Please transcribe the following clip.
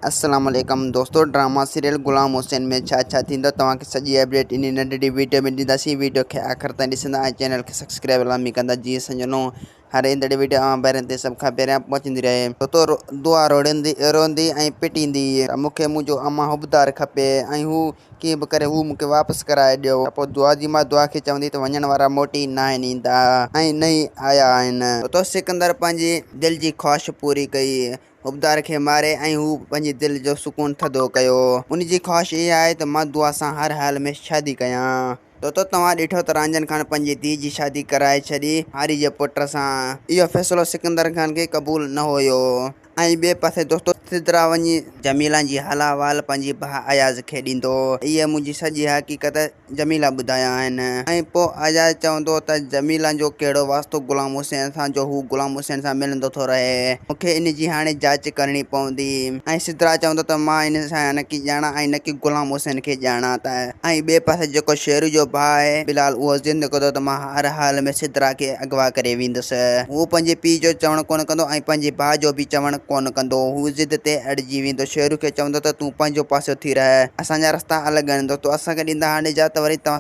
अस्सलाम वालेकुम दोस्तों, ड्रामा सीरियल गुलाम हुसैन में छा थींदो तव्हांखे सॼी अपडेट इन नंढड़ी वीडियो में ॾींदासीं। वीडियो खे आख़िर ताईं ॾिसंदा ऐं चैनल खे सब्सक्राइब लाज़मी कंदा जीअं असांजो हर ईंदड़ वीडियो पहिरियों ते सभ खां पहिरियां पहुचंदी रहे। तो दुआ रोंदी ऐं पिटींदी मूंखे मुंहिंजो अमा हुबदार खपे ऐं हू कीअं बि करे हू मूंखे वापसि कराए ॾियो। पोइ दुआ जी मां दुआ खे चवंदी त वञण वारा मोटी न आहिनि ईंदा ऐं न ई आया आहिनि। तो सिकंदर पंहिंजी दिलि जी ख़्वाहिश पूरी कई, हुबदार खे मारे ऐं हू पंहिंजी दिलि जो सुकून थधो कयो। उनजी ख़्वाहिश इहा आहे त मां दुआ सां हर हाल में शादी कयां। तो तव्हां ॾिठो त रांझन खान पंहिंजी धीउ जी शादी कराए छॾी हारी जे पुट सां। इहो फ़ैसिलो सिकंदर खान खे क़बूल न हुयो ऐं ॿिए पासे दोस्तो सिदरा वञी जमीला जी हाला वाल पंहिंजी भाउ अयाज़ खे ॾींदो। इहा मुंहिंजी सॼी हक़ीक़त जमीला ॿुधाया आहिनि। ऐं पोइ अयाज़ चवंदो त जमीला जो कहिड़ो वास्तो गुलाम हुसैन सां जो हू गुलाम हुसैन सां मिलंदो थो रहे, मूंखे इन जी हाणे जांच करणी पवंदी। ऐं सिदरा चवंदो त मां इन सां न की ॼाणा ऐं न की गुलाम हुसैन खे ॼाणा त। ऐं ॿिए पासे जेको शेरू जो भाउ आहे बिलाल उहो ज़िद कंदो त मां हर हाल में सिदरा खे अगवा करे वेंदुसि। हू पंहिंजे पीउ जो चवणु कोन कंदो ऐं पंहिंजे भाउ जो बि चवणु कोन कंदो। हू ज़िद ते अड़िजी वेंदो। शेरू खे चवंदो त तूं पंहिंजो पासो थी रह, असांजा रस्ता अलॻि आहिनि। दोस्तो असांखे ॾींदा हाणे निजात, वरी तव्हां